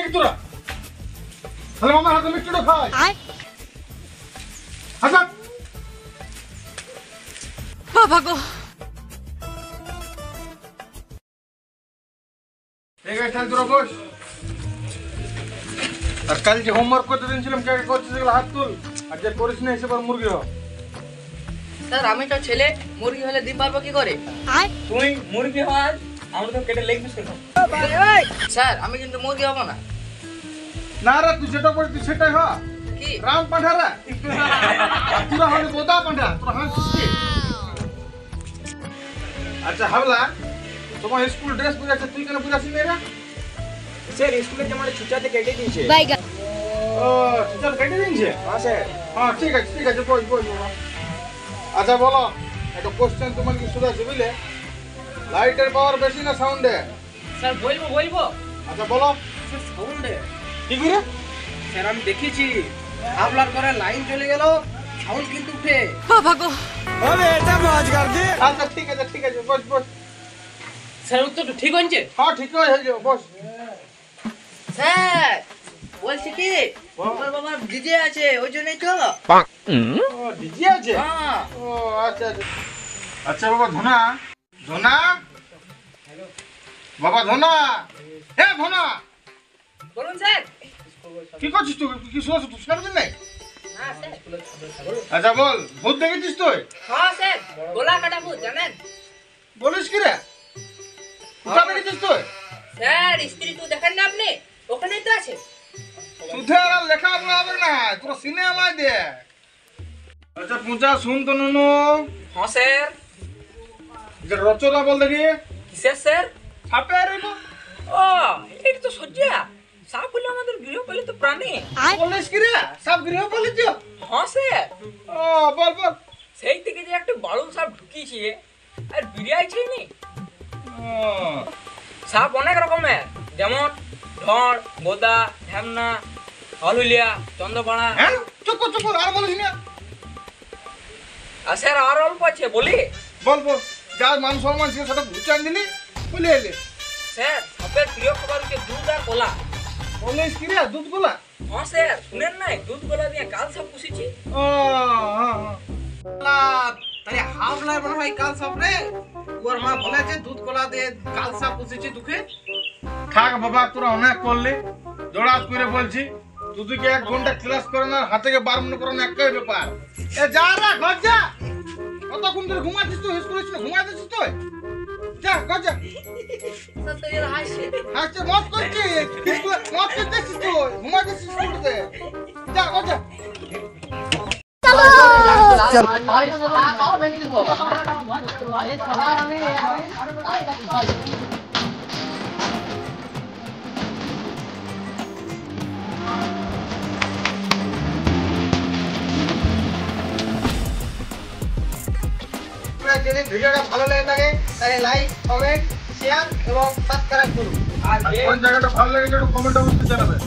নাকি তোরা? তাহলে মামার হাতে মিষ্টিটা খাই। হাসান বাবা গো, ঠিক আছে তাহলে তোরা বস। আর কাল যে হোমওয়ার্ক করতে দিয়েছিলাম কে কে করছিস সেগুলো হাত তুল। আর যে করিস না এসে মুরগি হ। স্যার আমি তো ছেলে, মুরগি হলে ডিম পারবো কি করে? তুই মুরগি হওয়ার আমরা তো কেটে লেগ পিস করবো। স্যার আমি কিন্তু মুরগি হবো না। না রে তুই যেটা বলছিস সেটাই হ। কি? রাম পাঁঠারা তোরা হলে বোদা পাঁঠা, তোরা হাসছিস কি? আচ্ছা হাবলা, তোমার স্কুল ড্রেস পরে আছে, তুই কেন পরে আসিস না? স্যার স্কুলে যে আমার ছুটাতে কেটে দিয়েছে। ও চল কেটে দিনছে। হ্যাঁ স্যার। হ্যাঁ ঠিক আছে বস বস। আচ্ছা বলো, একটা কোশ্চেন তোমার কি শুধাছি বুঝলে? লাইটের পাওয়ার বেশি না সাউন্ডে? স্যার বলবো। আচ্ছা বলো। স্যার সাউন্ডে। কি করে? স্যার আমি দেখেছি আপনার ঘরে লাইন চলে গেল সাউন্ড কিন্তু উঠে। বাবা গো, আচ্ছা ঠিক আছে বস বস। স্যার উত্তরটা ঠিক হয়েছে? হ্যাঁ ঠিক হয়ে যাবে বস। স্যার বলছি কি, আমার বাবার ডিজে আছে ওই জন্যই তো। ও ডিজি আছে? হ্যাঁ। ও আচ্ছা আচ্ছা বাবা ধনা ধনা বাবা ধনা, হে ধনা বলুন স্যার। কি করছিস তুই? কি শুনছিস তুই? শোনার জন্য? হ্যাঁ স্যার। আচ্ছা বল, ভূত দেখেছিস তুই? হ্যাঁ স্যার, গোলা কাটা ভূত জানেন? বলিস কি রে? কোথা দেখেছিস তুই? স্যার স্ত্রী তো দেখেন না আপনি, ওখানেই তো আছে। সুধের আর লেখা হবে না, তোরা সিনেমায় দেখ। আচ্ছা পূজা শুন তো নুনু, হ্যাঁ স্যার। যে রচনা বল দেখি। কিসের স্যার? সাপে রে ও এটা তো সজ্জা। সাপ হলো আমাদের গৃহপালিত প্রাণী। বলিস কি রে? সাপ গৃহ বলিস? হ্যাঁ স্যার। ও বল বল। সেই থেকে যে একটা বড় সাপ ঢুকিয়েছে আর বিরিয়াইছে নি। ও, সাপ অনেক রকমের, যেমন ঢড়, বোদা, ঢ্যামনা, হলুলিয়া, চন্দ্রপাড়া। হ্যাঁ চুপ আর বলিস না। আর স্যার আর অল্প আছে বলি। বল বল, যা মান সম্মান ছিল সেটা ঘুচান দিলি, বলে এলে। স্যার সাপের প্রিয় খাবার হচ্ছে দুধ আর কলা। বলিস কি রে? দুধ গোলা? হ্যাঁ স্যার, শুনেন নাই দুধ কলা দিয়ে কাল সাপ পুষেছি। ও হ্যাঁ। তাহলে হাফলার মনে হয় কাল সাপ রে। ওর মা বলেছে দুধ কলা দিয়ে কাল সাপ পুষেছি দুঃখে। থাক বাবা, তোরা অনেক করলি, জোড়াত করে বলছি। দুদিকে 1 ঘন্টা ক্লাস করে না, হাতে 12 মিনিট করে না, একটাই ব্যাপার। এ যা রে ঘর যা। কতক্ষণ ধরে ঘুমাচ্ছিস তুই? স্কুলে ঘুমাচ্ছিস তুই? যা ঘর যা। স্যার তো এরা হাসছে। হাসছে মত করছিস? স্কুলে মত করছিস তুই? ঘুমাচ্ছিস স্কুলে? যা ঘর যা। যদি ভিডিওটা ভালো লেগে থাকে তাহলে লাইক, কমেন্ট, শেয়ার এবং সাবস্ক্রাইব করুন। আর কোন জায়গাটা ভালো লেগেছে একটু কমেন্টে অবশ্যই জানাবেন।